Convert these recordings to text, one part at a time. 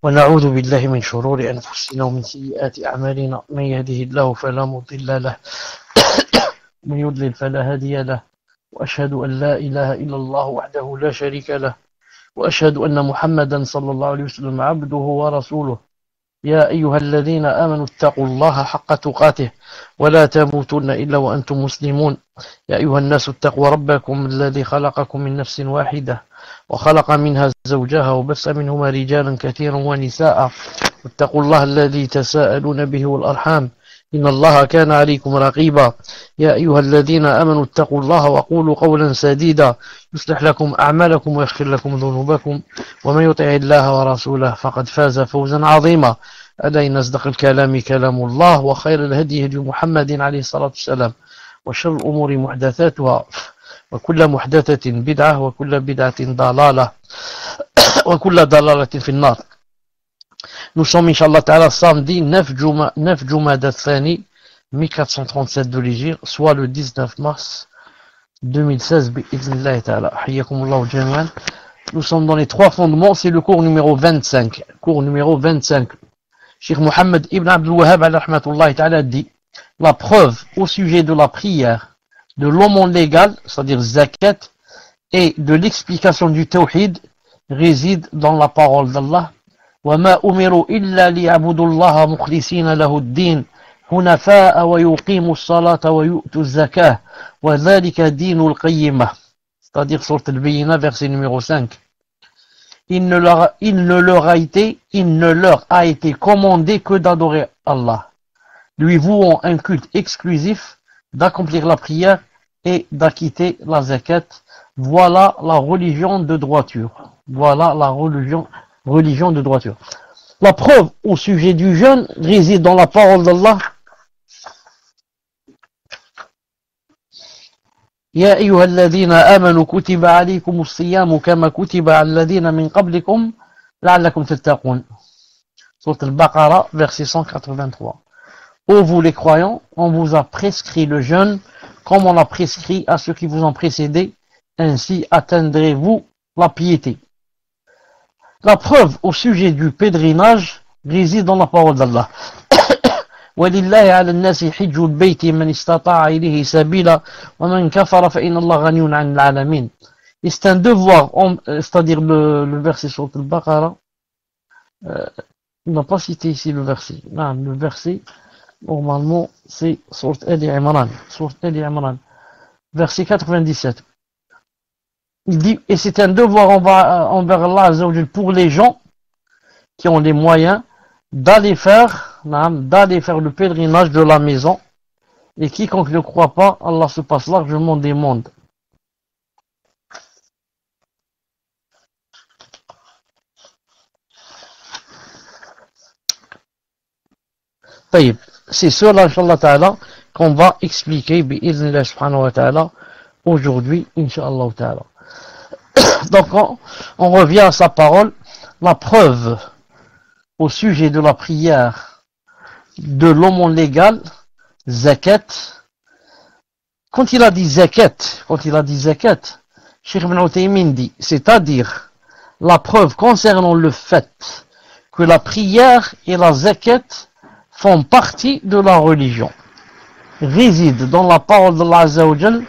ونعوذ بالله من شرور أنفسنا ومن سيئات أعمالنا من يهده الله فلا مضل له ومن يضلل فلا هادي له وأشهد أن لا إله إلا الله وحده لا شريك له وأشهد أن محمدا صلى الله عليه وسلم عبده ورسوله يا أيها الذين آمنوا اتقوا الله حق تقاته ولا تموتن إلا وأنتم مسلمون يا أيها الناس اتقوا ربكم الذي خلقكم من نفس واحدة وخلق منها زوجها وبث منهما رجالا كثيرا ونساء واتقوا الله الذي تساءلون به والأرحام إن الله كان عليكم رقيبا يا أيها الذين آمنوا اتقوا الله وقولوا قولا سديدا يصلح لكم أعمالكم ويغفر لكم ذنوبكم ومن يطع الله ورسوله فقد فاز فوزا عظيما ألا إن أصدق الكلام كلام الله وخير الهدي هدي محمد عليه الصلاة والسلام وشر الأمور محدثاتها وكل محدثة بدعة وكل بدعة ضلالة وكل ضلالة في النار. Nous sommes, Inch'Allah Ta'ala, samedi 9 Jumada Thani, 1437 de l'Hégire, soit le 19 mars 2016, bi'idhnillah Ta'ala. Hayyakumullahu jami'an. Nous sommes dans les trois fondements, c'est le cours numéro 25. Cours numéro 25. Cheikh Mohammed Ibn Abdul Wahhab, alayhi rahmatullahi ta'ala, dit la preuve au sujet de la prière, de l'aumône légal, c'est-à-dire zakat, et de l'explication du tawhid réside dans la parole d'Allah. وما أمروا إلا ليعبدوا الله مخلصين له الدين حنفاء ويقيموا الصلاة ويؤتوا الزكاة وذلك دين القيمة. C'est-à-dire sur Al-Bayyinah, verset numéro 5. Il ne leur a été commandé que d'adorer Allah, lui vouant un culte exclusif, d'accomplir la prière et d'acquitter la zakat. Voilà la religion de droiture. Voilà la religion de droiture. La preuve au sujet du jeûne réside dans la parole d'Allah. يا أيها الذين آمنوا كتب عليكم الصيام كما كتب على الذين من قبلكم لعلكم تتقون. Sourate Al-Baqarah, verset 183. Ô vous les croyants, on vous a prescrit le jeûne comme on l'a prescrit à ceux qui vous ont précédés, ainsi atteindrez-vous la piété. La preuve au sujet du pèlerinage réside dans la parole d'Allah. وَلِلَّهِ عَلَى النَّاسِ حِجُّ الْبَيْتِ مَنِ اسْتَطَاعَ إِلَيْهِ سَبِيلًا وَمَنْ كَفَرَ فَإِنَّ اللَّهَ غَنِيٌّ عَنِ الْعَالَمِينَ. Et c'est un devoir, c'est-à-dire le verset sur Al-Baqarah, on n'a pas cité ici le verset. Non, le verset, normalement, c'est sur Al-Imran. Sur Al-Imran, verset 97. Il dit, et c'est un devoir envers Allah Azza wa Jal pour les gens qui ont les moyens d'aller faire le pèlerinage de la maison, et quiconque ne croit pas, Allah se passe largement des mondes. C'est cela, Inch'Allah Ta'ala, qu'on va expliquer, bi'idhnillah subhanahu wa ta'ala, aujourd'hui, Inch'Allah Ta'ala. Donc on revient à sa parole, la preuve au sujet de la prière, de l'aumône légal, zakat. Quand il a dit zakat, Cheikh Ibn Uthaymin dit, c'est-à-dire la preuve concernant le fait que la prière et la zakat font partie de la religion, réside dans la parole d'Allah Azza wa Jal.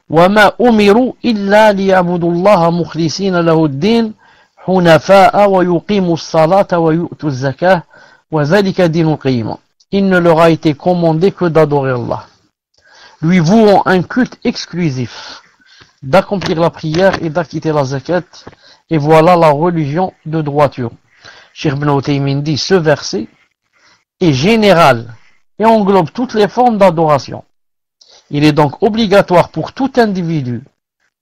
وما أمروا إلا ليعبدوا الله مخلصين له الدين حنفاء ويقيموا الصلاة ويؤتوا الزكاة وذلك دين القيمة. Il ne leur a été commandé que d'adorer Allah, lui vouant un culte exclusif, d'accomplir la prière et d'acquitter la zakat, et voilà la religion de droiture. Cheikh Ibn Uthaymin dit, ce verset est général et englobe toutes les formes d'adoration. Il est donc obligatoire pour tout individu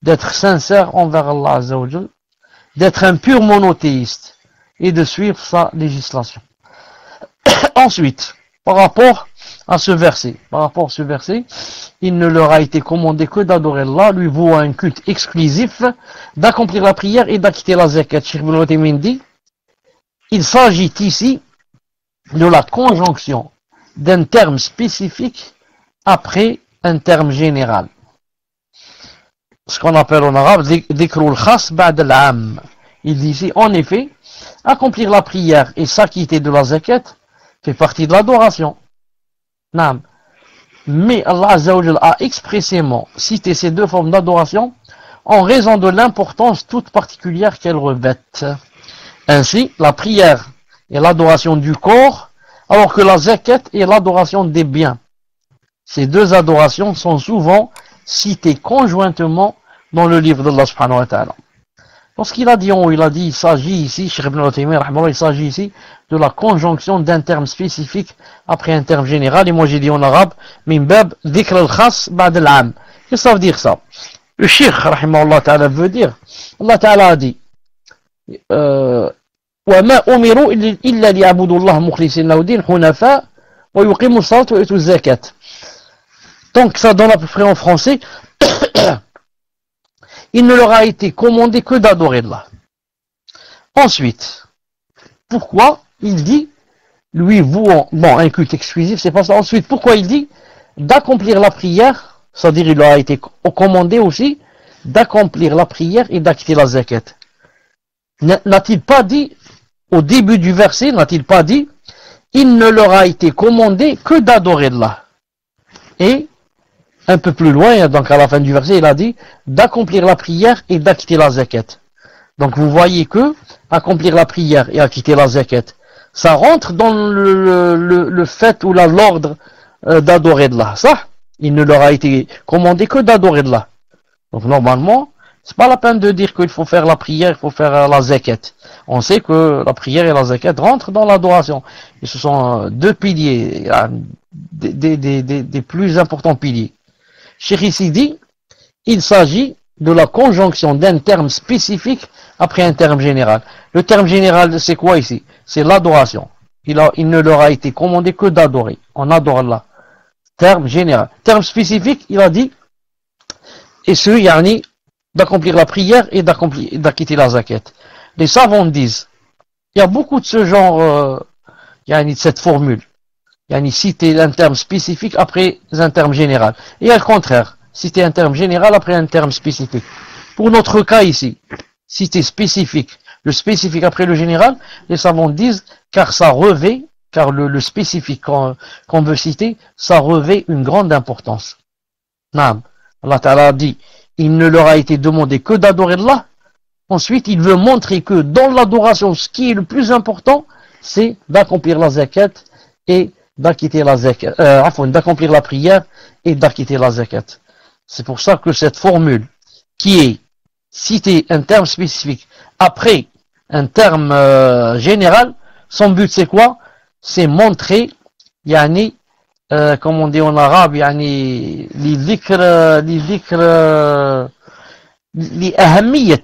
d'être sincère envers Allah Azza wa Jal, d'être un pur monothéiste et de suivre sa législation. Ensuite, par rapport à ce verset, il ne leur a été commandé que d'adorer Allah, lui vouant un culte exclusif, d'accomplir la prière et d'acquitter la zakat. Cheikh Ibn Uthaymin dit, il s'agit ici de la conjonction d'un terme spécifique après un terme général. Ce qu'on appelle en arabe dhikrul khas ba'd al-'am. Il dit ici, en effet, accomplir la prière et s'acquitter de la zakat fait partie de l'adoration. Naam. Mais Allah Azza wa Jalla a expressément cité ces deux formes d'adoration en raison de l'importance toute particulière qu'elles revêtent. Ainsi, la prière est l'adoration du corps, alors que la zakat est l'adoration des biens. Ces deux adorations sont souvent citées conjointement dans le livre d'Allah subhanahu wa ta'ala. Lorsqu'il a dit, il s'agit ici, Cheikh Ibn al-Taymiyyah, il s'agit ici de la conjonction d'un terme spécifique après un terme général, et moi j'ai dit en arabe, min bab dhikr al-khas ba'd al-'am. Qu'est-ce que ça veut dire ça? Le Cheikh, rahimahullah ta'ala, veut dire, Allah ta'ala a dit, وَمَا أُمِرُوا إِلَّا لِيَعْبُدُوا اللَّهَ مُخْلِصِينَ لَهُ الدِّينَ حُنَفَاءَ وَيُقِيمُوا الصَّلَاةَ وَيُؤْتُوا الزَّكَاةَ. Donc ça donne à peu près en français, il ne leur a été commandé que d'adorer Allah. Ensuite, pourquoi il dit, lui vouant, bon, un culte exclusif, c'est pas ça. Ensuite, pourquoi il dit d'accomplir la prière, c'est-à-dire il leur a été commandé aussi d'accomplir la prière et d'acquitter la zakat. N'a-t-il pas dit, au début du verset, n'a-t-il pas dit, il ne leur a été commandé que d'adorer Allah. Et un peu plus loin, donc à la fin du verset, il a dit d'accomplir la prière et d'acquitter la zakat. Donc vous voyez que accomplir la prière et acquitter la zakat, ça rentre dans le fait ou l'ordre d'adorer Allah. Ça, il ne leur a été commandé que d'adorer Allah. Donc normalement, c'est pas la peine de dire qu'il faut faire la prière, il faut faire la zakat. On sait que la prière et la zakat rentrent dans l'adoration. Et ce sont deux piliers, des plus importants piliers. Cheikh ici dit, il s'agit de la conjonction d'un terme spécifique après un terme général. Le terme général, c'est quoi ici? C'est l'adoration. Il ne leur a été commandé que d'adorer. On adore Allah. Terme général. Terme spécifique, il a dit, et ce, yani, d'accomplir la prière et d'acquitter la zakat. Les savants disent, il y a beaucoup de ce genre, yani, de cette formule. Yani, citer un terme spécifique après un terme général. Et au contraire, citer un terme général après un terme spécifique. Pour notre cas ici, citer spécifique, le spécifique après le général, les savants disent, car ça revêt, car le spécifique qu'on veut citer, ça revêt une grande importance. Naam. Allah Ta'ala a dit, il ne leur a été demandé que d'adorer Allah. Ensuite, il veut montrer que dans l'adoration, ce qui est le plus important, c'est d'accomplir la zakat et d'acquitter la zakat, d'accomplir la prière et d'acquitter la zakat. C'est pour ça que cette formule, qui est citer un terme spécifique après un terme général, son but c'est quoi? C'est montrer, yani, comme on dit en arabe, yani, لأهمية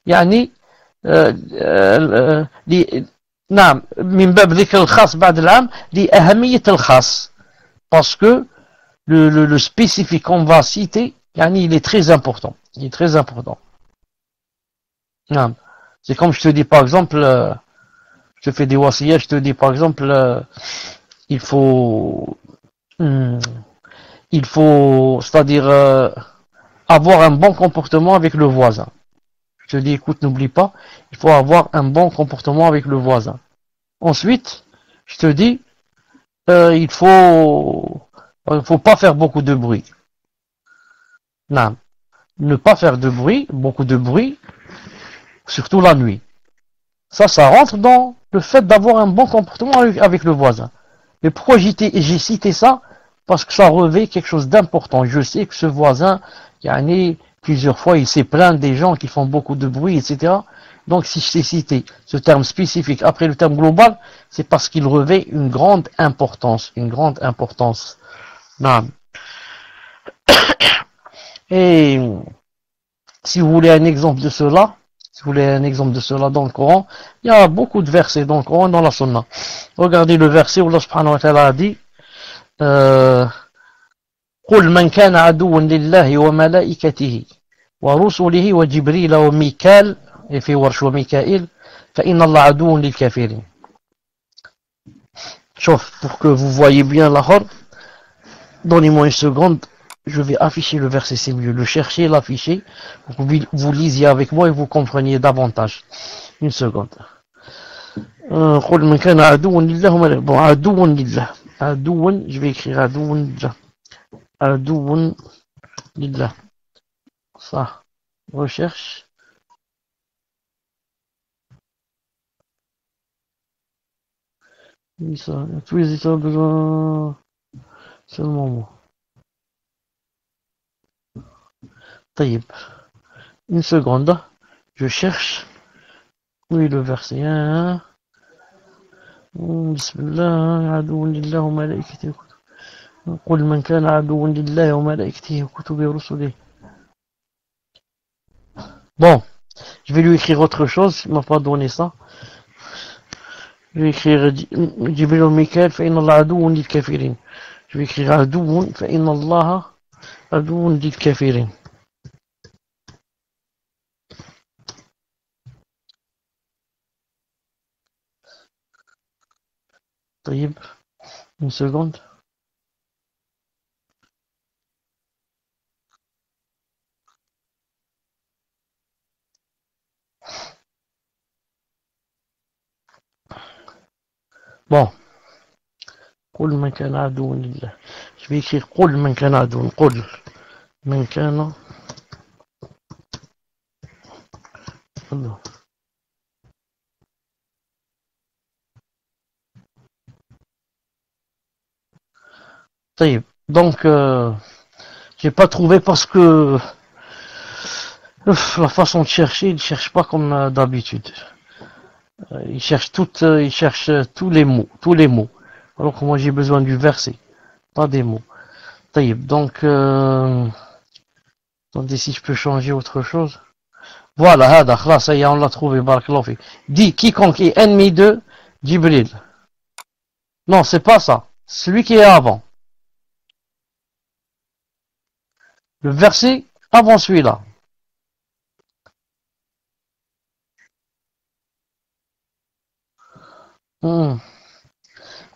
يعني نعم من باب ذكر الخاص بعد العام لأهمية الخاص, parce que le spécifique qu'on va citer, yani, il est très important. Il est très important. Non. C'est comme je te dis par exemple, je te fais des wasiyas, je te dis par exemple, il faut, c'est-à-dire avoir un bon comportement avec le voisin. Je te dis, écoute, n'oublie pas, il faut avoir un bon comportement avec le voisin. Ensuite, je te dis, il faut pas faire beaucoup de bruit. Non. Ne pas faire de bruit, beaucoup de bruit, surtout la nuit. Ça rentre dans le fait d'avoir un bon comportement avec le voisin. Mais pourquoi j'ai cité ça? Parce que ça revêt quelque chose d'important. Je sais que ce voisin, plusieurs fois, il s'est plaint des gens qui font beaucoup de bruit, etc. Donc, si je t'ai cité ce terme spécifique après le terme global, c'est parce qu'il revêt une grande importance. Une grande importance. Non. Et si vous voulez un exemple de cela, dans le Coran, il y a beaucoup de versets dans le Coran, dans la Sunna. Regardez le verset où Allah subhanahu wa ta'ala a dit قل من كان عدوا لله وملائكته ورسله وجبريل وميكال في ورش وميكائيل فإن الله عدو للكافرين. Sauf pour que vous voyez bien la horde, donnez-moi une seconde, je vais afficher le verset, c'est mieux. Le chercher, l'afficher, pour que vous lisiez avec moi et vous compreniez davantage. Une seconde. قل من كان عدوا لله bon عدوا لله عدوا je vais écrire عدوا لله عدوا لله ça recherche oui ça tous les états besoin seulement moi طيب une seconde je cherche oui le verset 1 بسم الله عدو لله وملائكته قل من كان عدوا لله وملائكته وكتبه ورسله. Bon, je vais lui écrire autre chose, il m'a pas donné ça. Je vais écrire جبريل وميكائيل فإن الله عدو للكافرين. Je vais écrire عدو فإن الله عدو للكافرين. طيب une seconde. Bon. قل من كان عدوا لله. Je vais écrire قل من كان عدوا. قل من كان عدوا. طيب. Donc j'ai pas trouvé parce que la façon de chercher, il cherche pas comme d'habitude. Il cherche tous les mots. Alors que moi j'ai besoin du verset, pas des mots. طيب. Donc attendez si je peux changer autre chose. Voilà, هذا خلاص, ça y est, on l'a trouvé, barakallahu fi. Dit quiconque est ennemi de Jibril. Non, c'est pas ça. Celui qui est avant. Le verset avant celui-là.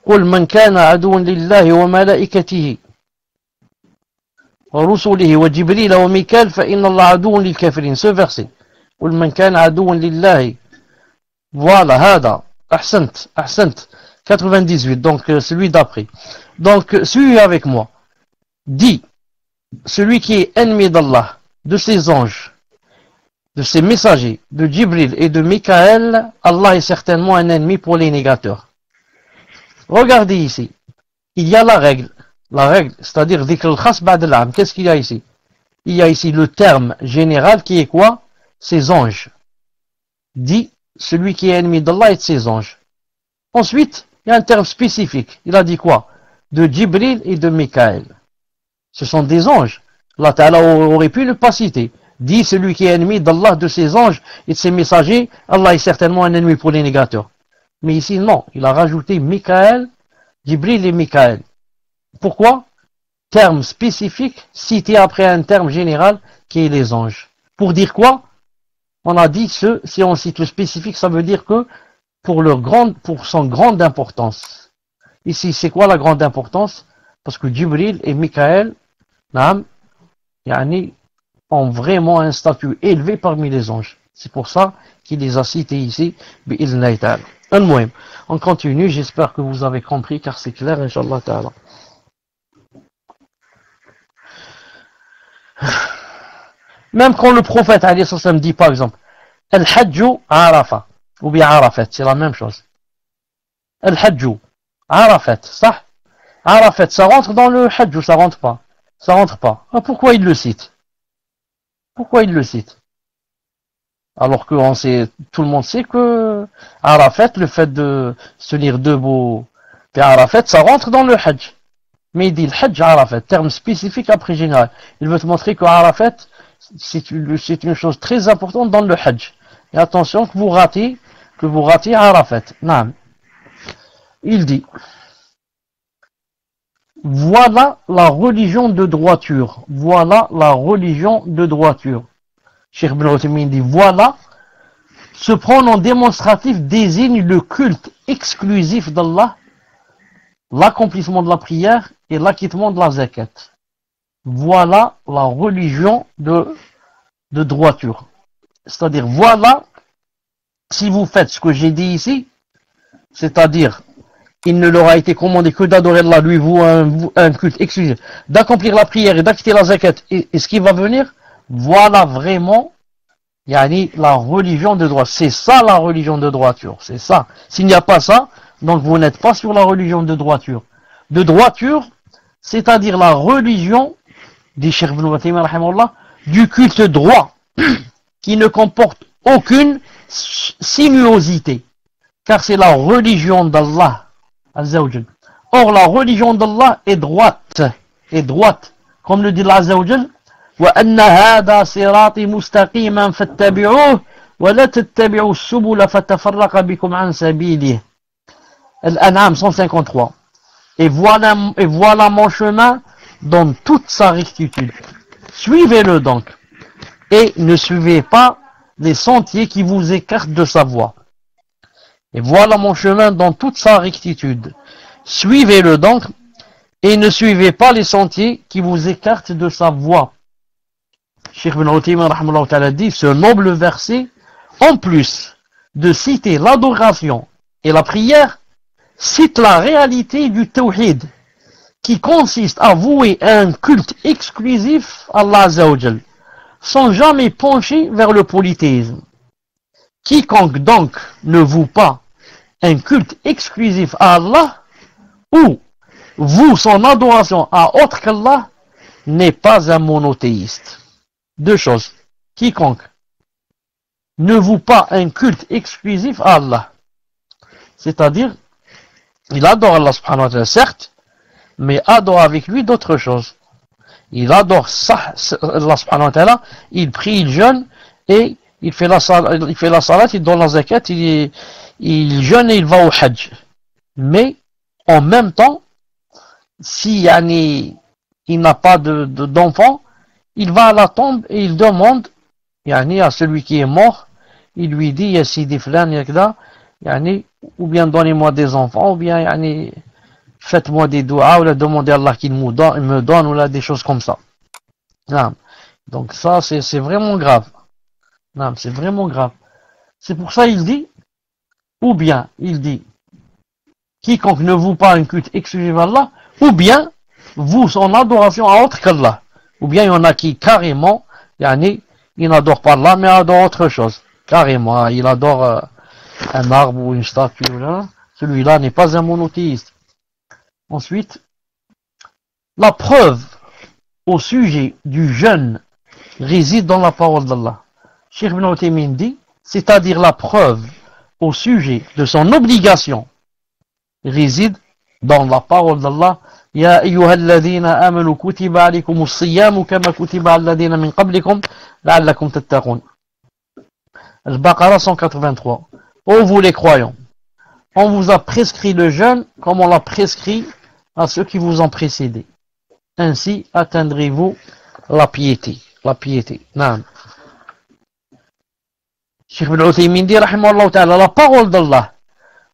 قل من كان عدوا لله وملائكته ورسله وجبريل وميكال فإن الله عدو للكافرين. Ce verset. قل من كان عدوا لله. Voilà, هذا. أحسنت. 98, donc celui d'après. Donc, celui avec moi. Dit, celui qui est ennemi d'Allah, de ses anges, de ses messagers, de Jibril et de Mikaël, Allah est certainement un ennemi pour les négateurs. Regardez ici, il y a la règle, c'est-à-dire dhikr al-khas ba'd al-'am. Qu'est-ce qu'il y a ici? Il y a ici le terme général qui est quoi? Ses anges. Dit, celui qui est ennemi d'Allah et de ses anges. Ensuite, il y a un terme spécifique. Il a dit quoi? De Jibril et de Mikaël. Ce sont des anges. Allah Ta'ala aurait pu ne pas citer. Dit celui qui est ennemi d'Allah, de ses anges et de ses messagers, Allah est certainement un ennemi pour les négateurs. Mais ici, non. Il a rajouté Mikaël, Jibril et Mikaël. Pourquoi? Terme spécifique cité après un terme général qui est les anges. Pour dire quoi? On a dit que si on cite le spécifique, ça veut dire que pour son grande importance. Ici, c'est quoi la grande importance? Parce que Jibril et Mikaël, ont vraiment un statut élevé parmi les anges. C'est pour ça qu'il les a cités ici. On continue, j'espère que vous avez compris, car c'est clair, Inch'Allah Ta'ala. Même quand le prophète dit par exemple Al-Hajju Arafat ou bien Arafat, c'est la même chose. Al-Hajju Arafat, ça Arafat, ça rentre dans le Hajj ou ça rentre pas? Ça rentre pas. Ah, pourquoi il le cite? Alors que tout le monde sait que Arafat, le fait de se tenir debout, puis Arafat, ça rentre dans le Hajj. Mais il dit le Hajj Arafat, terme spécifique après général. Il veut te montrer que Arafat, c'est une chose très importante dans le Hajj. Et attention que vous ratez Arafat. Non. Il dit, voilà la religion de droiture. Voilà la religion de droiture. Cheikh Ibn Uthaymin dit, voilà, ce pronom démonstratif désigne le culte exclusif d'Allah, l'accomplissement de la prière et l'acquittement de la zakat. voilà la religion de droiture. C'est-à-dire, voilà, si vous faites ce que j'ai dit ici, c'est-à-dire, il ne leur a été commandé que d'adorer Allah, lui, vous, un culte exclusif, d'accomplir la prière et d'acquitter la zakat, et ce qui va venir, voilà vraiment, yani, la religion de droiture. C'est ça la religion de droiture, c'est ça. S'il n'y a pas ça, donc vous n'êtes pas sur la religion de droiture. De droiture, c'est-à-dire la religion, dit Cheikh Ibn Uthaymin, du culte droit, qui ne comporte aucune sinuosité, car c'est la religion d'Allah. Or, la religion d'Allah est droite, comme le dit Allah Azza wa Jal, وَأَنَّ هَذَا صِرَاطِ مُسْتَقِيمًا فَاتَّبِعُوهُ وَلَا تَتَّبِعُوا السُّبُلَ فَتَفَرَّقَ بِكُمْ عَنْ سَبِيلِهِ. Al-An'am 153. Et voilà mon chemin dans toute sa rectitude. Suivez-le donc, et ne suivez pas les sentiers qui vous écartent de sa voie. Et voilà mon chemin dans toute sa rectitude. Suivez-le donc, et ne suivez pas les sentiers qui vous écartent de sa voie. Cheikh Ibn Uthaymin dit, ce noble verset, en plus de citer l'adoration et la prière, cite la réalité du tawhid, qui consiste à vouer un culte exclusif à Allah Azza wa Jal, sans jamais pencher vers le polythéisme. Quiconque donc ne voue pas un culte exclusif à Allah, ou voue son adoration à autre qu'Allah, n'est pas un monothéiste. Deux choses. Quiconque ne voue pas un culte exclusif à Allah, c'est-à-dire, il adore Allah subhanahu wa ta'ala, certes, mais adore avec lui d'autres choses. Il adore Allah subhanahu wa ta'ala, il prie, il jeûne, et il fait la salat, il donne la zakat, il jeûne et il va au hajj. Mais, en même temps, si il n'a pas d'enfant, il va à la tombe et il demande à celui qui est mort, il lui dit, ya sidi flan, yakda, ou bien donnez-moi des enfants, ou bien faites-moi des doigts, ou là, demandez à Allah qu'il me donne, ou là, des choses comme ça. Donc ça, c'est vraiment grave. C'est vraiment grave. C'est pour ça il dit, ou bien il dit, quiconque ne voue pas un culte exclusif à Allah, ou bien voue son adoration à autre qu'Allah. Ou bien il y en a qui carrément, il n'adore pas Allah, mais adore autre chose. Carrément, il adore un arbre ou une statue. Celui-là n'est pas un monothéiste. Ensuite, la preuve au sujet du jeûne réside dans la parole d'Allah. Cheikh Ibn Uthaymin dit, c'est-à-dire la preuve au sujet de son obligation réside dans la parole d'Allah. Ya ayyuhalladhina amanu kutiba alaykumus siyamu kama kutiba alladhina min qablikum la'allakum tattaqun. Al-Baqarah 183. Ô vous les croyants, on vous a prescrit le jeûne comme on l'a prescrit à ceux qui vous ont précédés. Ainsi atteindrez-vous la piété. La piété. Naam. Cheikh Ibn Uthaymin dit, rahimahullah ta'ala, la parole d'Allah,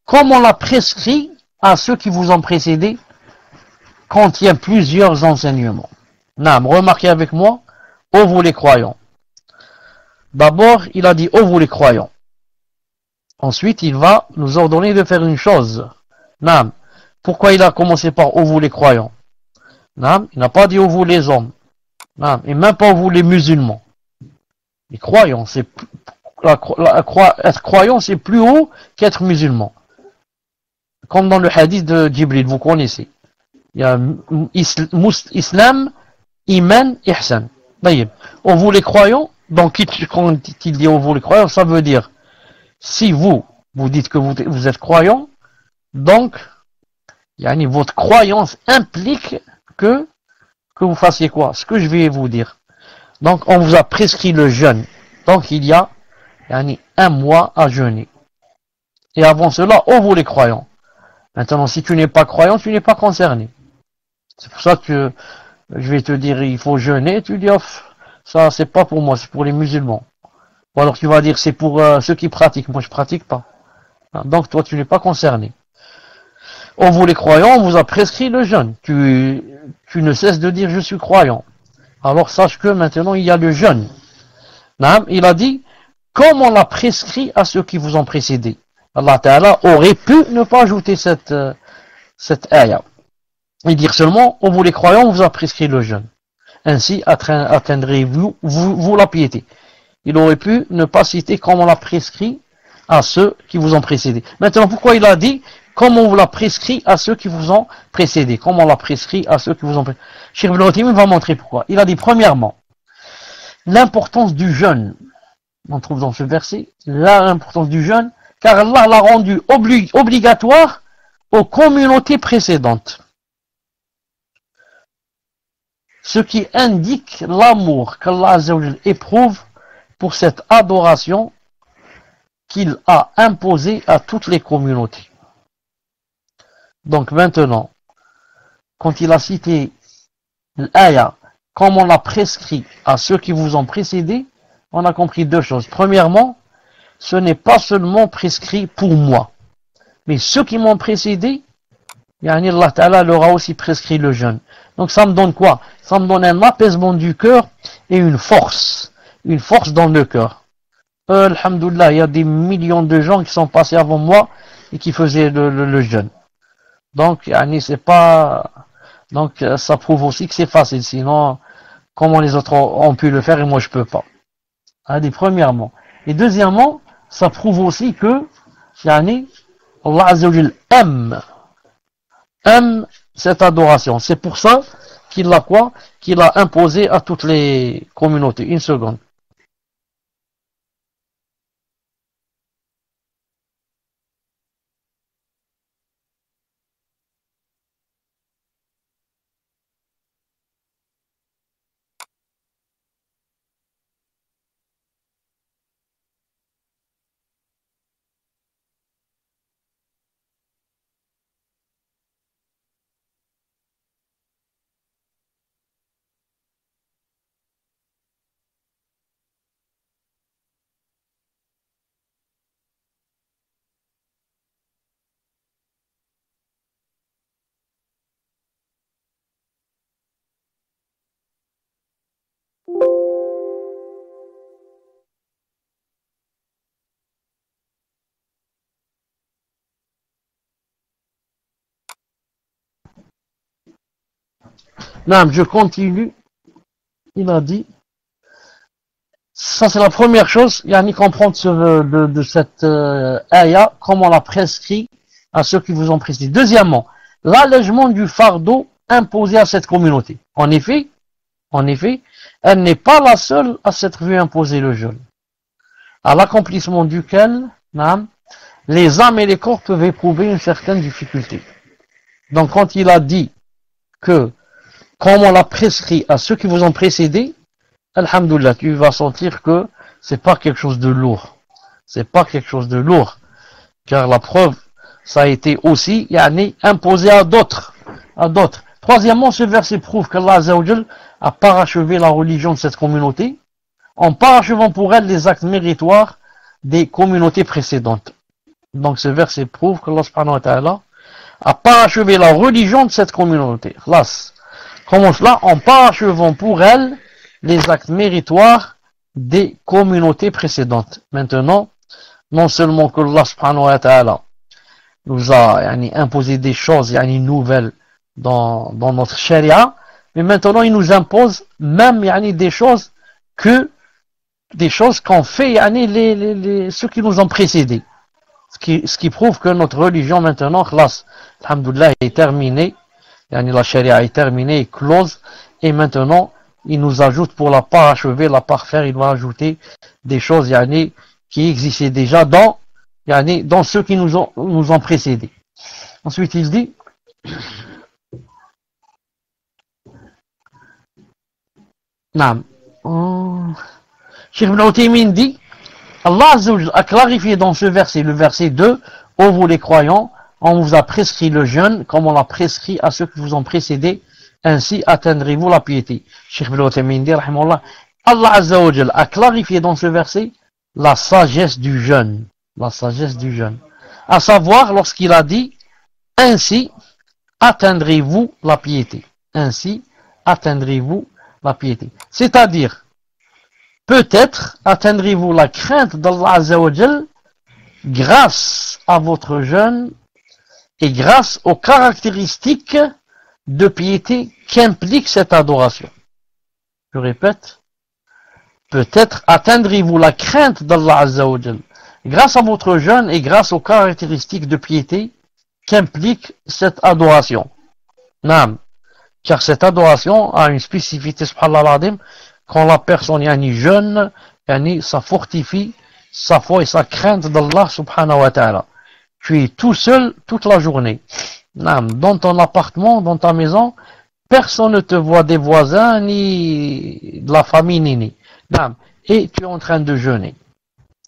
comme on l'a prescrit à ceux qui vous ont précédés, contient plusieurs enseignements. Naam, remarquez avec moi, ô vous les croyants. D'abord, il a dit, ô vous les croyants. Ensuite, il va nous ordonner de faire une chose. Naam. Pourquoi il a commencé par ô vous les croyants? Naam. Il n'a pas dit ô vous les hommes. Naam. Et même pas ô vous les musulmans. Les croyants, c'est être croyant, c'est plus haut qu'être musulman. Comme dans le hadith de Jibril, vous connaissez. Il y a Islam, Iman, Ihsan. D'ailleurs, ô vous les croyants, donc quand il dit ô vous les croyants, ça veut dire, si vous dites que vous êtes croyant, donc, votre croyance implique que vous fassiez quoi? Ce que je vais vous dire. Donc, on vous a prescrit le jeûne. Donc, il y a un mois à jeûner. Et avant cela, ô vous les croyants. Maintenant, si tu n'es pas croyant, tu n'es pas concerné. C'est pour ça que je vais te dire, il faut jeûner. Tu dis, ça, c'est pas pour moi, c'est pour les musulmans. Ou alors tu vas dire, c'est pour ceux qui pratiquent. Moi, je pratique pas. Donc, toi, tu n'es pas concerné. Ô vous les croyants, on vous a prescrit le jeûne. Tu ne cesses de dire, je suis croyant. alors sache que maintenant il y a le jeûne. Il a dit, comme on l'a prescrit à ceux qui vous ont précédé. Allah Ta'ala aurait pu ne pas ajouter cette ayah. Et dire seulement, vous les croyants, on vous a prescrit le jeûne. Ainsi atteindrez-vous la piété. Il aurait pu ne pas citer comme on l'a prescrit à ceux qui vous ont précédé. Maintenant, pourquoi il a dit comme on vous l'a prescrit à ceux qui vous ont précédé? Comme on l'a prescrit à ceux qui vous ont précédé. Cheikh Ibn Uthaymin va montrer pourquoi. Il a dit premièrement, l'importance du jeûne. On trouve dans ce verset l'importance du jeûne, car Allah l'a rendu obligatoire aux communautés précédentes. Ce qui indique l'amour qu'Allah Azza wa Jal éprouve pour cette adoration qu'il a imposée à toutes les communautés. Donc maintenant, quand il a cité l'ayah, comme on l'a prescrit à ceux qui vous ont précédé, on a compris deux choses. Premièrement, ce n'est pas seulement prescrit pour moi, mais ceux qui m'ont précédé, Allah Ta'ala leur a aussi prescrit le jeûne. Donc ça me donne quoi? Ça me donne un apaisement du cœur et une force dans le cœur. Alhamdoulilah, il y a des millions de gens qui sont passés avant moi et qui faisaient le jeûne. Donc, c'est pas, donc ça prouve aussi que c'est facile. Sinon, comment les autres ont pu le faire et moi je peux pas. Premièrement. Et deuxièmement, ça prouve aussi que, Allah Azza wa Jal aime cette adoration. C'est pour ça qu'il l'a quoi? Qu'il a imposé à toutes les communautés. Une seconde. Non, je continue. Il a dit, ça c'est la première chose, comprendre de cette ayah, comment on l'a prescrit à ceux qui vous ont précédé. Deuxièmement, l'allègement du fardeau imposé à cette communauté. En effet, elle n'est pas la seule à s'être vue imposer le jeûne, à l'accomplissement duquel les âmes et les corps peuvent éprouver une certaine difficulté. Donc quand il a dit que comme on l'a prescrit à ceux qui vous ont précédé, alhamdoulilah, tu vas sentir que c'est pas quelque chose de lourd. C'est pas quelque chose de lourd. Car la preuve, ça a été aussi, imposé à d'autres. Troisièmement, ce verset prouve qu'Allah Azza wa Jal a parachevé la religion de cette communauté, en parachevant pour elle les actes méritoires des communautés précédentes. Donc ce verset prouve qu'Allah subhanahu wa ta'ala a parachevé la religion de cette communauté. Comment cela? En parachevant pour elle les actes méritoires des communautés précédentes. Maintenant, non seulement que Allah subhanahu wa ta'ala nous a imposé des choses nouvelles dans notre charia, mais maintenant il nous impose même des choses qu'ont fait ceux qui nous ont précédés. Ce qui prouve que notre religion maintenant, alhamdoulilah, est terminée. La charia est terminée, est close, et maintenant, il nous ajoute pour la parachever, la parfaire, il va ajouter des choses qui existaient déjà dans ceux qui nous ont précédés. Ensuite, il dit, Cheikh Ibn Uthaymin dit, Allah Azza wa Jal a clarifié dans ce verset, le verset 2, ô vous les croyants, on vous a prescrit le jeûne comme on l'a prescrit à ceux qui vous ont précédé, ainsi atteindrez-vous la piété. Cheikh Ibn Uthaymin dit, rahimahullah, Allah Azza wa Jal a clarifié dans ce verset la sagesse du jeûne. La sagesse du jeûne. À savoir, lorsqu'il a dit, ainsi atteindrez-vous la piété. Ainsi atteindrez-vous la piété. C'est-à-dire, peut-être atteindrez-vous la crainte d'Allah Azza wa Jal grâce à votre jeûne et grâce aux caractéristiques de piété qu'implique cette adoration. Je répète, peut-être atteindrez-vous la crainte d'Allah Azza wa Jal grâce à votre jeûne et grâce aux caractéristiques de piété qu'implique cette adoration. Naam. Car cette adoration a une spécificité, subhanallah al-azim, quand la personne jeûne, ça fortifie sa foi et sa crainte d'Allah subhanahu wa ta'ala. Tu es tout seul toute la journée. Naam. Dans ton appartement, dans ta maison, personne ne te voit des voisins, ni de la famille, ni. Naam. Et tu es en train de jeûner.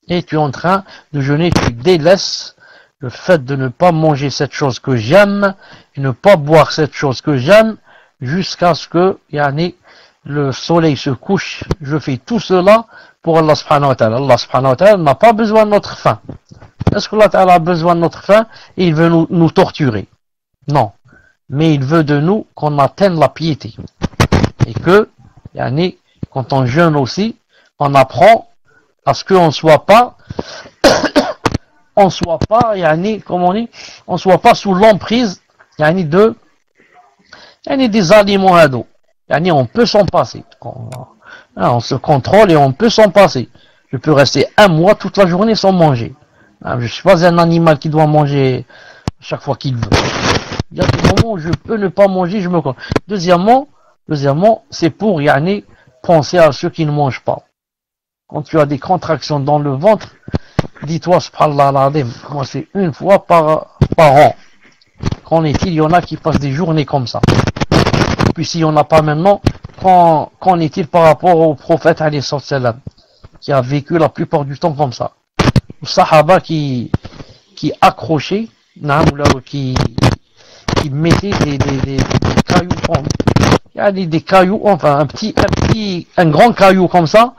Tu délaisses le fait de ne pas manger cette chose que j'aime, et ne pas boire cette chose que j'aime, jusqu'à ce que, le soleil se couche. Je fais tout cela pour Allah subhanahu wa ta'ala. Allah subhanahu wa ta'ala n'a pas besoin de notre faim. Est-ce que Allah ta'ala a besoin de notre faim et il veut nous torturer? Non. Mais il veut de nous qu'on atteigne la piété. Et que, quand on jeûne aussi, on apprend à ce qu'on ne soit pas, on soit pas sous l'emprise, des aliments à dos. On peut s'en passer. On se contrôle et on peut s'en passer. Je peux rester un mois toute la journée sans manger. Je ne suis pas un animal qui doit manger chaque fois qu'il veut. Il y a des moments où je peux ne pas manger, je me contrôle. Deuxièmement, c'est pour penser à ceux qui ne mangent pas. Quand tu as des contractions dans le ventre, dis-toi, subhanallah al-azim, moi c'est une fois par an. Qu'en est-il? Il y en a qui passent des journées comme ça. Puis s'il n'y en a pas maintenant, qu'en est-il par rapport au prophète alayhi salam, qui a vécu la plupart du temps comme ça? Le sahaba qui accrochait, qui mettait des cailloux, des cailloux, enfin un grand caillou comme ça,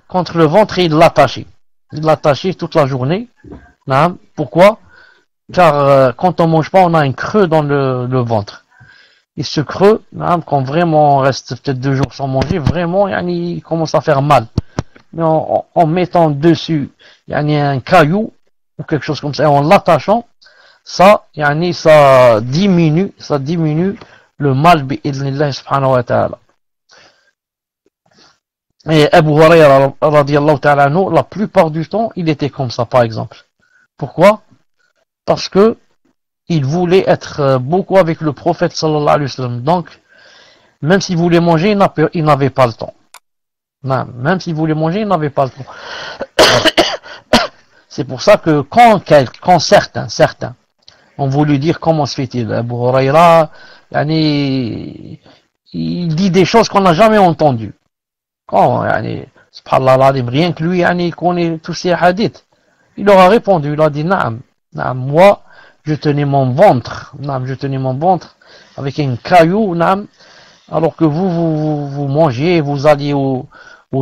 contre le ventre et il l'attachait. Il l'attachait toute la journée. Pourquoi? Car quand on mange pas, on a un creux dans le ventre. Et ce creux, quand vraiment on reste peut-être 2 jours sans manger, vraiment, il commence à faire mal. Mais en mettant dessus, un caillou, ou quelque chose comme ça, et en l'attachant, ça diminue le mal, bi'idhnillah subhanahu wa ta'ala. Et Abu Hurayra, radiyallahu ta'ala anhu, la plupart du temps, il était comme ça, par exemple. Pourquoi? Parce que il voulait être beaucoup avec le prophète sallallahu alayhi wa sallam. Donc, même s'il voulait manger, il n'avait pas le temps. Non, même s'il voulait manger, il n'avait pas le temps. C'est pour ça que quand certains ont voulu dire comment se fait-il, Abu Hurayra, il dit des choses qu'on n'a jamais entendues. Subhanallah, rien que lui, il connaît tous ces hadiths. Il leur a répondu, il a dit, naam, moi, je tenais mon ventre avec un caillou, alors que vous mangez, vous alliez au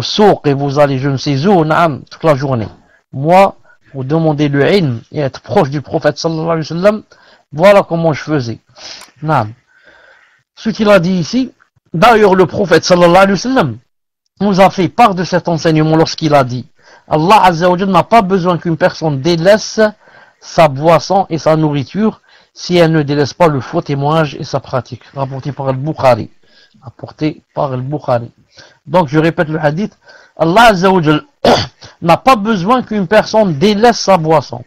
souk et vous allez je ne sais où, toute la journée. Moi, pour demander le ilm et être proche du prophète sallallahu alayhi wa sallam, voilà comment je faisais. Ce qu'il a dit ici, d'ailleurs le prophète sallallahu alayhi wa sallam nous a fait part de cet enseignement lorsqu'il a dit, Allah Azza wa Jalla n'a pas besoin qu'une personne délaisse sa boisson et sa nourriture si elle ne délaisse pas le faux témoignage et sa pratique. Rapporté par Al-Bukhari. Donc je répète le hadith. Allah Azza wa Jalla n'a pas besoin qu'une personne délaisse sa boisson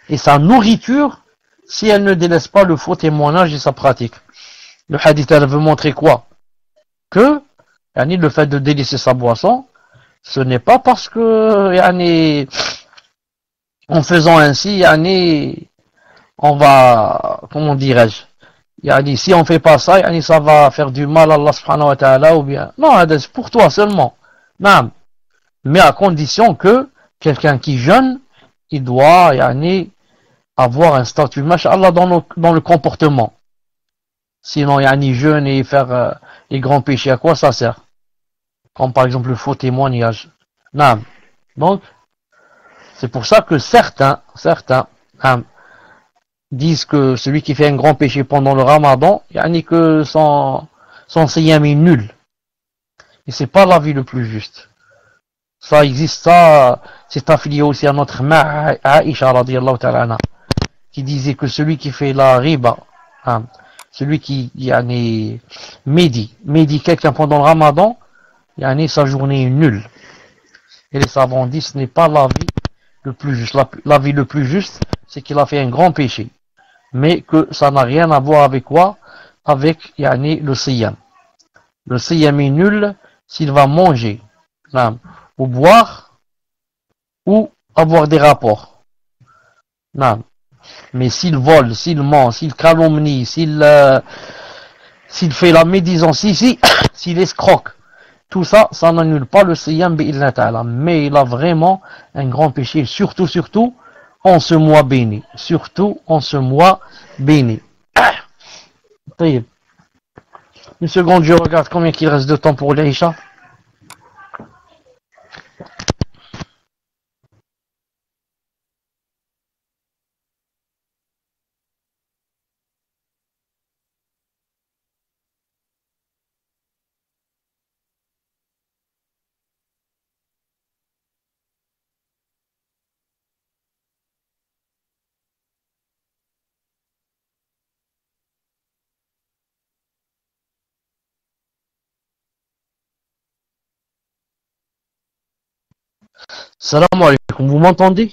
et sa nourriture si elle ne délaisse pas le faux témoignage et sa pratique. Le hadith, elle veut montrer quoi? Que le fait de délaisser sa boisson, ce n'est pas parce que en faisant ainsi, on va, comment dirais-je, si on fait pas ça, ça va faire du mal à Allah subhanahu wa ta'ala, ou bien, non, c'est pour toi seulement. Non. Mais à condition que quelqu'un qui jeûne, il doit, avoir un statut, masha'Allah, dans le comportement. Sinon, jeûne et faire les grands péchés, à quoi ça sert? Comme par exemple le faux témoignage. Non. Donc, c'est pour ça que certains disent que celui qui fait un grand péché pendant le Ramadan, que son siyam est nul. Et c'est pas l'avis le plus juste. Ça existe, ça, c'est affilié aussi à notre mère Aïcha radiyallahu ta'ala anha, qui disait que celui qui fait la riba, hein, celui qui médit quelqu'un pendant le ramadan, sa journée est nulle. Et les savants disent ce n'est pas l'avis le plus juste. L'avis le plus juste, c'est qu'il a fait un grand péché. Mais que ça n'a rien à voir avec quoi? Avec le siyam. Le siyam est nul s'il va manger, hein, ou boire, ou avoir des rapports. Non. Mais s'il vole, s'il ment, s'il calomnie, s'il fait la médisance, s'il escroque, tout ça, ça n'annule pas le siyam bi'illah ta'ala. Mais il a vraiment un grand péché, surtout en ce mois béni. Surtout en ce mois béni. Une seconde, je regarde combien il reste de temps pour l'Aïcha. Salam alaikum, vous m'entendez?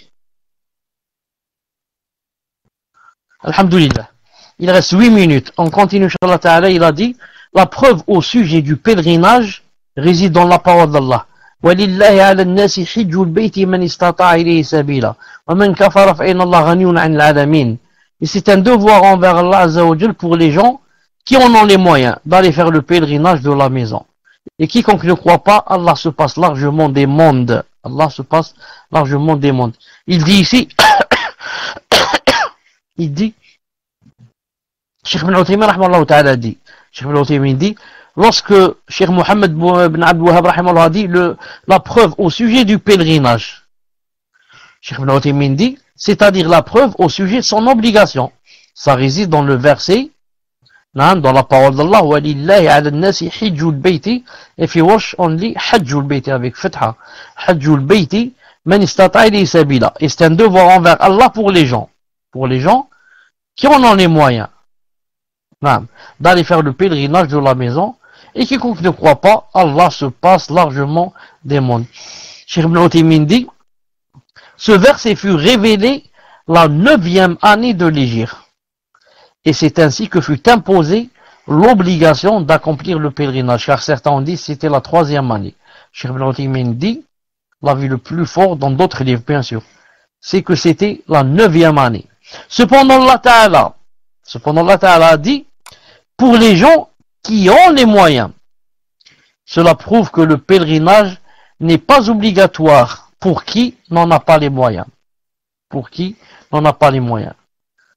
Alhamdulillah. Il reste 8 minutes. On continue, Inch'Allah Ta'ala. Il a dit, la preuve au sujet du pèlerinage réside dans la parole d'Allah. وَلِلَّهِ عَلَى النَّاسِ حِجُّ الْبَيْتِ مَنِ اسْتَطَاعَ إِلَيْهِ سَبِيلًا وَمَنْ كَفَرَ فَإِنَّ اللَّهَ غَنِيٌّ عَنِ الْعَالَمِينَ. Et c'est un devoir envers Allah Azza wa Jal pour les gens qui en ont les moyens d'aller faire le pèlerinage de la maison. Et quiconque ne croit pas, Allah se passe largement des mondes. Allah se passe largement des mondes. Il dit ici, il dit, Cheikh Ibn Uthaymin rahimahullah ta'ala dit, Cheikh Ibn Uthaymin dit, lorsque Cheikh Mohammed ibn Abdul Wahhab rahimahullah dit la preuve au sujet du pèlerinage, Cheikh Ibn Uthaymin dit, c'est-à-dire la preuve au sujet de son obligation. Ça réside dans le verset, dans la parole d'Allah, وَلِلَّهِ عَلَى النَّاسِ حِجُّ الْبَيْتِ, et fi wash only حَجُّ الْبَيْتِ avec fatha, حَجُّ الْبَيْتِ مَنِ اسْتَطَاعَ إِلَيْهِ سَبِيلًا. Et c'est un devoir envers Allah pour les gens qui en ont les moyens d'aller faire le pèlerinage de la maison, et quiconque ne croit pas, Allah se passe largement des mondes. Cheikh Ibn Uthaymin dit, ce verset fut révélé la 9e année de l'Hégire. Et c'est ainsi que fut imposée l'obligation d'accomplir le pèlerinage, car certains ont dit que c'était la 3e année. Cheikh Ibn Uthaymin dit, l'avis le plus fort dans d'autres livres bien sûr, c'est que c'était la 9e année. Cependant Allah Ta'ala a dit, pour les gens qui ont les moyens, cela prouve que le pèlerinage n'est pas obligatoire pour qui n'en a pas les moyens. Pour qui n'en a pas les moyens.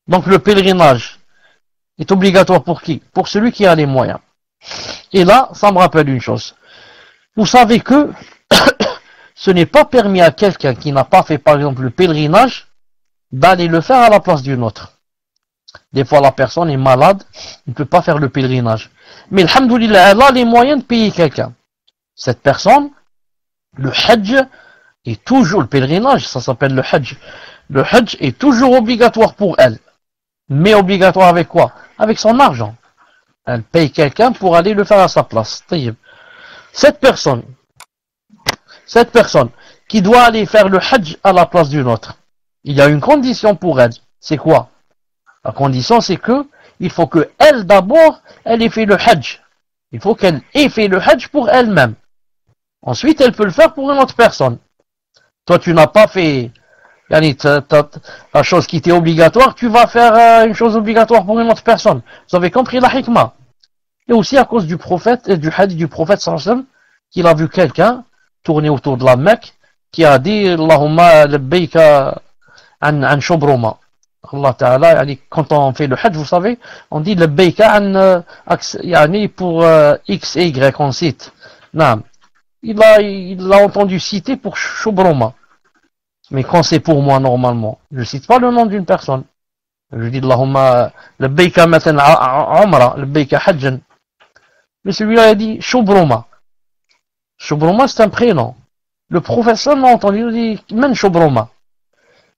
Donc le pèlerinage est obligatoire pour qui? Pour celui qui a les moyens. Et là, ça me rappelle une chose. Vous savez que ce n'est pas permis à quelqu'un qui n'a pas fait par exemple le pèlerinage d'aller le faire à la place d'une autre. Des fois la personne est malade, il ne peut pas faire le pèlerinage. Mais alhamdoulilah, elle a les moyens de payer quelqu'un. Cette personne, le hajj est toujours, le pèlerinage, ça s'appelle le hajj. Le hajj est toujours obligatoire pour elle. Mais obligatoire avec quoi? Avec son argent. Elle paye quelqu'un pour aller le faire à sa place. Cette personne qui doit aller faire le hajj à la place d'une autre, il y a une condition pour elle. C'est quoi? La condition, c'est que il faut que elle d'abord, elle ait fait le hajj. Il faut qu'elle ait fait le hajj pour elle-même. Ensuite, elle peut le faire pour une autre personne. Toi, tu n'as pas fait la chose qui était obligatoire, tu vas faire une chose obligatoire pour une autre personne. Vous avez compris la hikmah? Et aussi à cause du prophète et du hadith du prophète sallallahu alayhi wa sallam, qu'il a vu quelqu'un tourner autour de la Mecque, qui a dit Allahumma labbayka an shubruma. Allah Ta'ala, quand on fait le hajj, vous savez, on dit labbayka an pour X et Y, on cite. Non. Il a entendu citer pour shubruma. Mais quand c'est pour moi normalement, je ne cite pas le nom d'une personne. Je dis Allahumma labbayka matan umra, labbayka hajjan. Mais celui-là a dit shubruma. Shubruma, c'est un prénom. Le professeur m'a entendu dire Men Shubruma.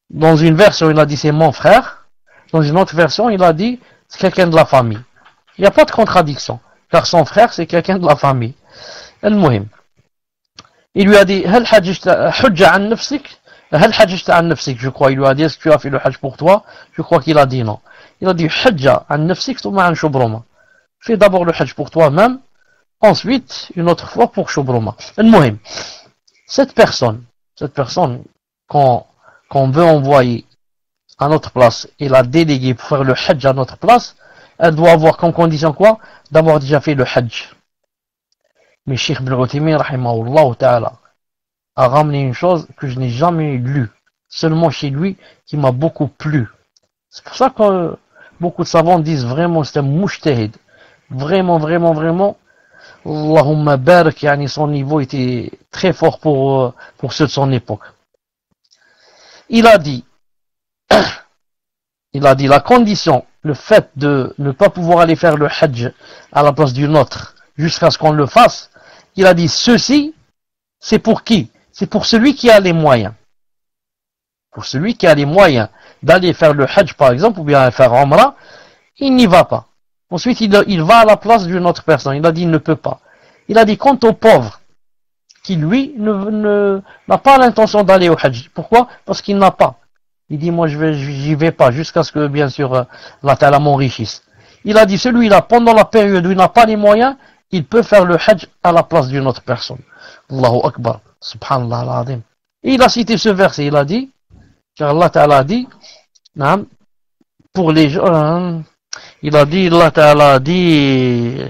Dans une version, il a dit c'est mon frère. Dans une autre version, il a dit c'est quelqu'un de la famille. Il n'y a pas de contradiction. Car son frère, c'est quelqu'un de la famille. المهم. Il lui a dit هل حججت حج عن نفسك هل حججت عن نفسك je crois il lui a dit est-ce que tu as fait le hajj pour toi je crois qu'il a dit non il a dit حج عن نفسك ثم عن شبرمة fais d'abord le hajj pour toi-même ensuite une autre fois pour شبرمة المهم cette personne qu'on veut envoyer à notre place et la déléguer pour faire le hajj à notre place elle doit avoir comme condition quoi d'avoir déjà fait le hajj mais Cheikh Ibn Uthaymin rahimahullah ta'ala a ramené une chose que je n'ai jamais lue, seulement chez lui, qui m'a beaucoup plu. C'est pour ça que beaucoup de savants disent vraiment c'est un mujtahid. Vraiment, vraiment, vraiment, Allahumma barak, yani son niveau était très fort pour ceux de son époque. Il a dit la condition, le fait de ne pas pouvoir aller faire le hajj à la place d'une autre, jusqu'à ce qu'on le fasse, il a dit ceci, c'est pour qui? C'est pour celui qui a les moyens. Pour celui qui a les moyens d'aller faire le hajj par exemple, ou bien faire Umrah, il n'y va pas. Ensuite, il va à la place d'une autre personne. Il a dit il ne peut pas. Il a dit quant au pauvre, qui lui n'a pas l'intention d'aller au hajj. Pourquoi? Parce qu'il n'a pas. Il dit moi j'y vais pas jusqu'à ce que bien sûr Allah Ta'ala m'enrichisse. Il a dit celui-là pendant la période où il n'a pas les moyens, il peut faire le hajj à la place d'une autre personne. Allahu Akbar. Subhanallah al-Azim. Et il a cité ce verset, il a dit, car Allah Ta'ala a dit, pour les gens, il a dit, Allah Ta'ala a dit,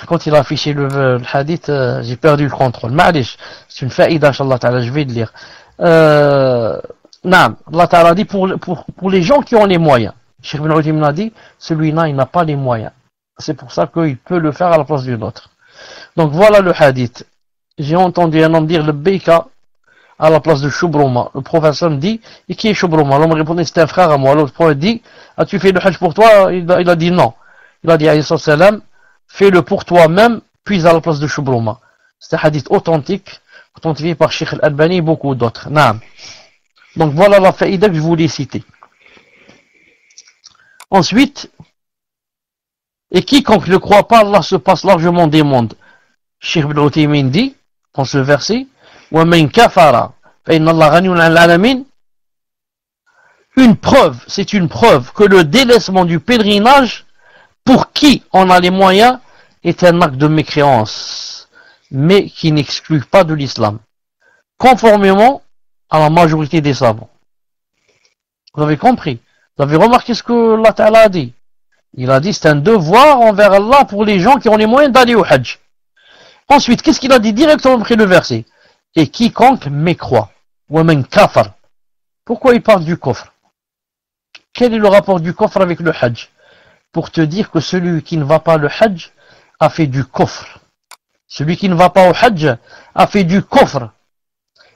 quand il a affiché le hadith, j'ai perdu le contrôle. Ma'alish, c'est une faïda, inshallah Ta'ala, je vais le lire. Allah Ta'ala a dit, pour les gens qui ont les moyens. Cheikh Ibn Uthaymin a dit, celui-là, il n'a pas les moyens. C'est pour ça qu'il peut le faire à la place d'une autre. Donc voilà le hadith. J'ai entendu un homme dire le Beika à la place de Shubruma. Le professeur me dit, et qui est Shubruma? L'homme répondait, c'est un frère à moi. L'autre prophète dit, as-tu fait le hajj pour toi? Il a dit non. Il a dit, alayhi salam, fais-le pour toi-même, puis à la place de Shubruma. C'est un hadith authentique, authentifié par Sheikh Al-Albani et beaucoup d'autres. Naam. Donc voilà la faïda que je voulais citer. Ensuite, et quiconque ne croit pas, Allah se passe largement des mondes. Cheikh Ibn Uthaymin dit, dans ce verset, وَمَنْ كَفَرَ فَإِنَّ اللَّهَ غَنِيٌّ عَنِ الْعَالَمِينَ. Une preuve, c'est une preuve que le délaissement du pèlerinage, pour qui on a les moyens, est un acte de mécréance, mais qui n'exclut pas de l'islam, conformément à la majorité des savants. Vous avez compris? Vous avez remarqué ce que Allah Ta'ala a dit? Il a dit c'est un devoir envers Allah pour les gens qui ont les moyens d'aller au hajj. Ensuite, qu'est-ce qu'il a dit directement après le verset? Et quiconque mécroit. وَمَنْ كَفَرْ. Pourquoi il parle du kufr? Quel est le rapport du kufr avec le hajj? Pour te dire que celui qui ne va pas le hajj a fait du kufr. Celui qui ne va pas au hajj a fait du kufr.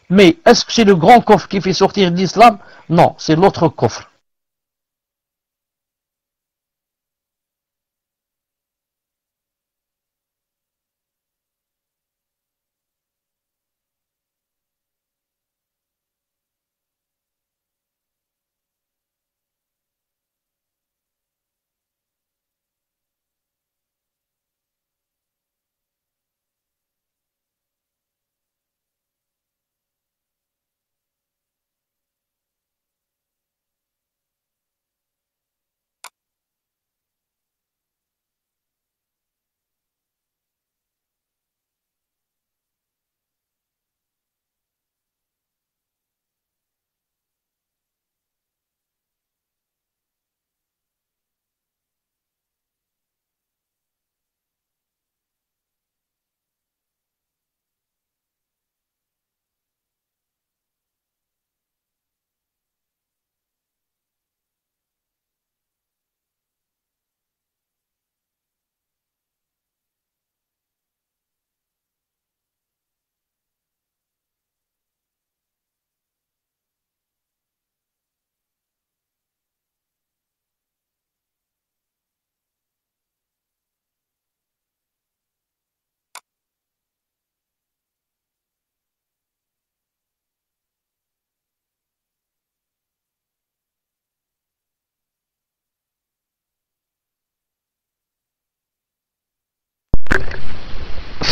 Mais est-ce que c'est le grand kufr qui fait sortir de l'islam? Non, c'est l'autre kufr.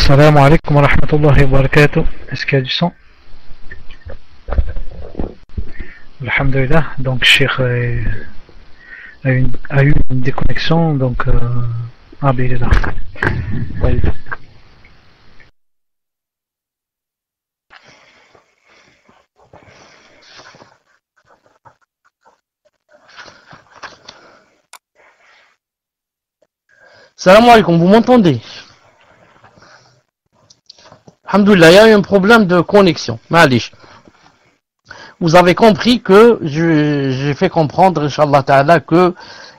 Salam alaikum wa rahmatullahi wa barakatuh. Est-ce qu'il y a du son? Alhamdulillah. Donc, Cheikh a eu une déconnexion. Donc, ben, il est là. Ouais. Salam alaikum, vous m'entendez? Alhamdoulilah, il y a eu un problème de connexion. Malish. Vous avez compris que j'ai fait comprendre, Inch'Allah Ta'ala, que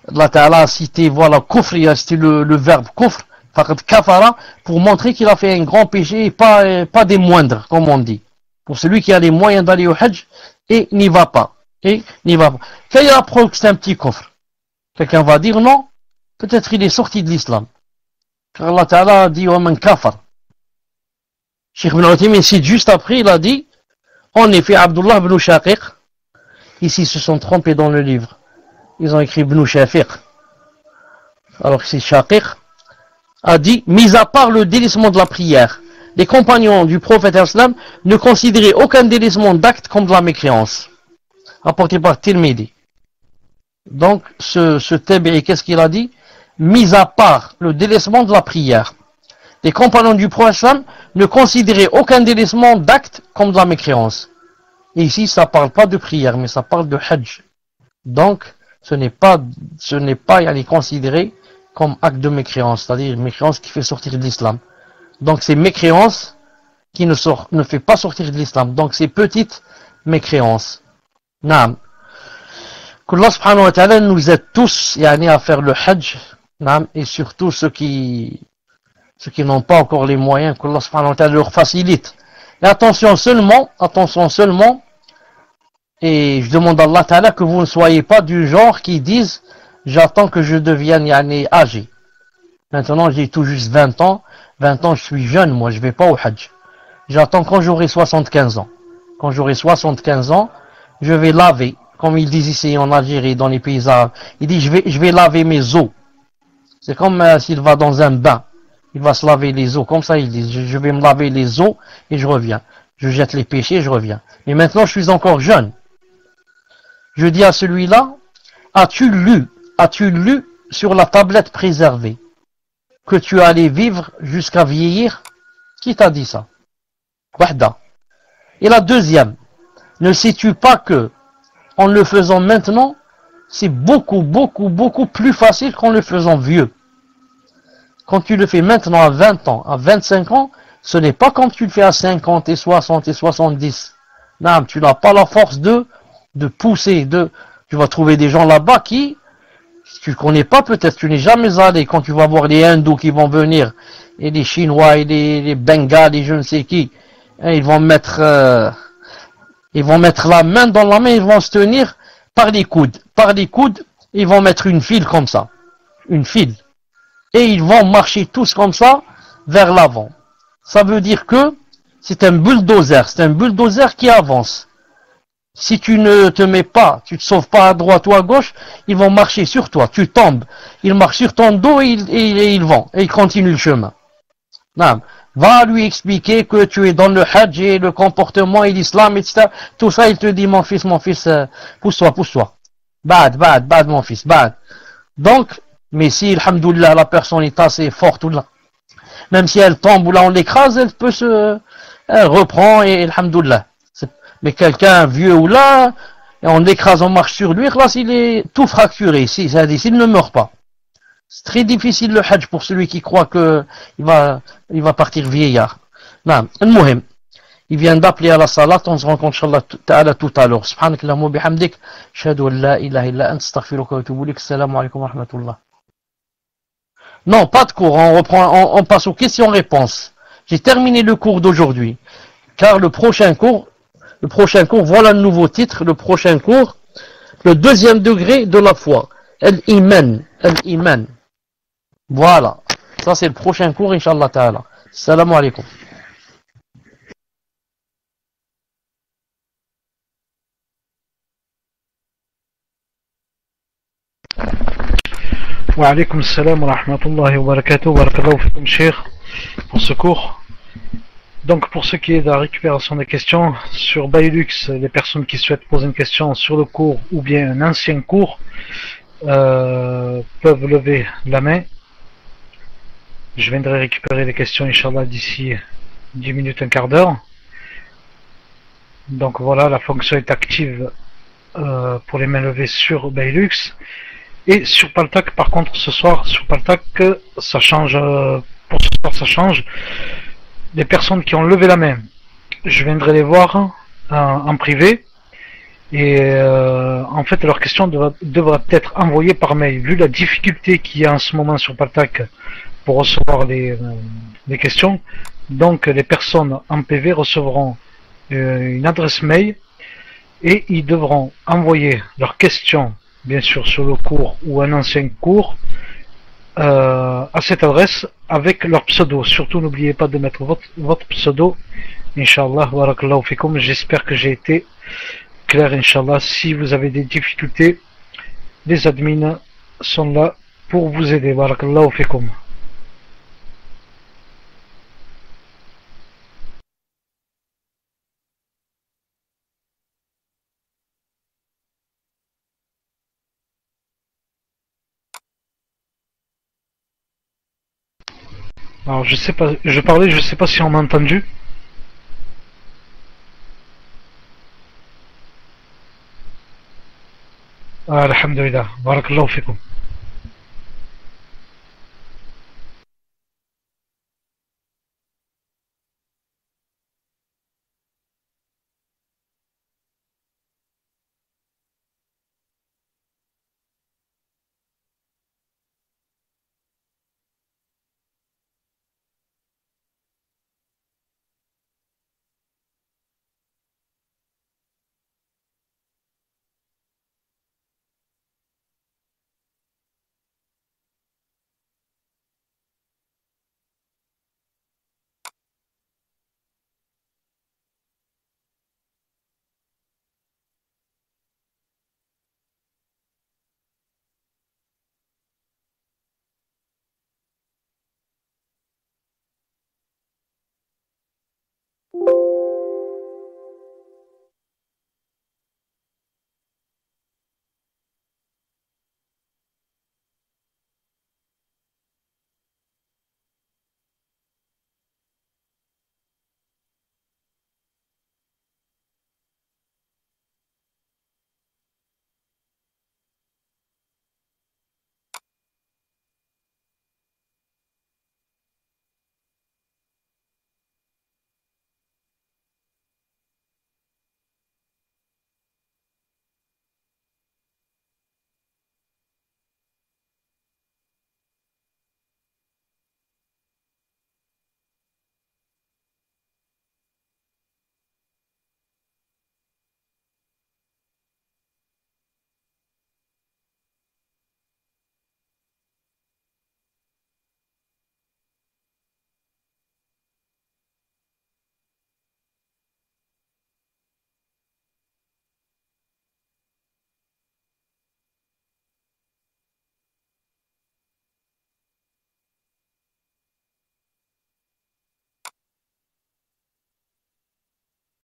Allah Ta'ala a cité, voilà, kufr, il a cité le verbe kufr, faqad kafara, pour montrer qu'il a fait un grand péché et pas des moindres, comme on dit. Pour celui qui a les moyens d'aller au Hajj et n'y va pas. Et n'y va pas. Quelle est la preuve que c'est un petit kufr? Quelqu'un va dire non, peut-être il est sorti de l'islam. Car Allah Ta'ala a dit wa man kafar. Cheikh Ibn Uthaymin cite juste après, il a dit, en effet, Abdullah ibn Shaqiq, ici ils se sont trompés dans le livre. Ils ont écrit ibn Shafiq, alors que c'est Shaqiq, a dit, mis à part le délaissement de la prière, les compagnons du prophète islam ne considéraient aucun délaissement d'acte comme de la mécréance. Apporté par Tirmidhi. Donc, ce tabi'i, qu'est-ce qu'il a dit? Mis à part le délaissement de la prière. Les compagnons du prophète ne considéraient aucun délaissement d'acte comme de la mécréance. Et ici, ça ne parle pas de prière, mais ça parle de hajj. Donc, ce n'est pas considéré comme acte de mécréance, c'est-à-dire une mécréance qui fait sortir de l'islam. Donc, c'est mécréance qui ne fait pas sortir de l'islam. Donc, c'est petite mécréance. Naam. Qu'Allah subhanahu wa ta'ala nous aide tous à faire le hajj. Naam. Et surtout ceux qui n'ont pas encore les moyens, qu'Allah subhanahu wa ta'ala leur facilite. Et attention seulement, et je demande à Allah ta'ala que vous ne soyez pas du genre qui disent, j'attends que je devienne âgé. Maintenant j'ai tout juste 20 ans je suis jeune, moi je vais pas au hajj. J'attends quand j'aurai 75 ans. Quand j'aurai 75 ans, je vais laver, comme ils disent ici en Algérie, dans les pays arabes. Il dit, je vais laver mes os. C'est comme s'il va dans un bain. Il va se laver les os, comme ça il dit, je vais me laver les os et je reviens. Je jette les péchés et je reviens. Mais maintenant je suis encore jeune. Je dis à celui-là, as-tu lu sur la tablette préservée que tu allais vivre jusqu'à vieillir? Qui t'a dit ça? Wahda. Et la deuxième, ne sais-tu pas que en le faisant maintenant, c'est beaucoup plus facile qu'en le faisant vieux. Quand tu le fais maintenant à 20 ans, à 25 ans, ce n'est pas quand tu le fais à 50 et 60 et 70. Non, tu n'as pas la force de pousser. Tu vas trouver des gens là-bas qui, tu connais pas peut-être, tu n'es jamais allé, quand tu vas voir les hindous qui vont venir, et les chinois, et les bengales, et je ne sais qui, et ils vont mettre la main dans la main, ils vont se tenir par les coudes, ils vont mettre une file comme ça, une file. Et ils vont marcher tous comme ça vers l'avant. Ça veut dire que c'est un bulldozer qui avance. Si tu ne te mets pas, tu te sauves pas à droite ou à gauche, ils vont marcher sur toi, tu tombes. Ils marchent sur ton dos et ils vont, et ils continuent le chemin. Non. Va lui expliquer que tu es dans le hajj et le comportement et l'islam, etc. Tout ça, il te dit, mon fils, pousse-toi. Bad, mon fils, bad. Donc, mais si, alhamdoulilah, la personne est assez forte, ou là, même si elle tombe ou là on l'écrase, elle reprend et alhamdoulilah. Mais quelqu'un vieux ou là, et on l'écrase, on marche sur lui, là, il est tout fracturé, c'est-à-dire s'il ne meurt pas. C'est très difficile le hajj pour celui qui croit que il va partir vieillard. Non, al-muhim. Il vient d'appeler à la salat, on se rencontre Inch'Allah ta'ala tout à l'heure. Subhanakallahumma wa bihamdik, ashhadu an la ilaha illa anta astaghfiruka wa atubu ilaik. Assalamu alaykum wa rahmatullah. Non, pas de cours, on passe aux questions-réponses. J'ai terminé le cours d'aujourd'hui. Car le prochain cours, voilà le nouveau titre, le prochain cours, le deuxième degré de la foi. Al-Iman. Voilà. Ça c'est le prochain cours, Inch'Allah ta'ala. Salam alaikum. Wa alaykum salam wa rahmatullahi wa barakatuh. Barakallahu fikum, Cheikh. pour ce cours. Donc pour ce qui est de la récupération des questions, sur Bailux, les personnes qui souhaitent poser une question sur le cours ou bien un ancien cours peuvent lever la main. Je viendrai récupérer les questions, Inch'Allah, d'ici 10 minutes, un quart d'heure. Donc voilà, la fonction est active pour les mains levées sur Bailux. Et sur Paltalk, par contre, ce soir, sur Paltalk, ça change. Pour ce soir, ça change. Les personnes qui ont levé la main, je viendrai les voir en privé. Et en fait, leur question devra être envoyée par mail. Vu la difficulté qu'il y a en ce moment sur Paltalk pour recevoir les questions, donc les personnes en PV recevront une adresse mail et ils devront envoyer leurs questions, bien sûr sur le cours ou un ancien cours, à cette adresse avec leur pseudo. Surtout n'oubliez pas de mettre votre pseudo. Inch'Allah, barakallahu fikum. J'espère que j'ai été clair, Inch'Allah. Si vous avez des difficultés, les admins sont là pour vous aider. Barakallahu fikum. Alors je sais pas, je parlais, je sais pas si on m'a entendu. Alhamdulillah, barakallahu fikum.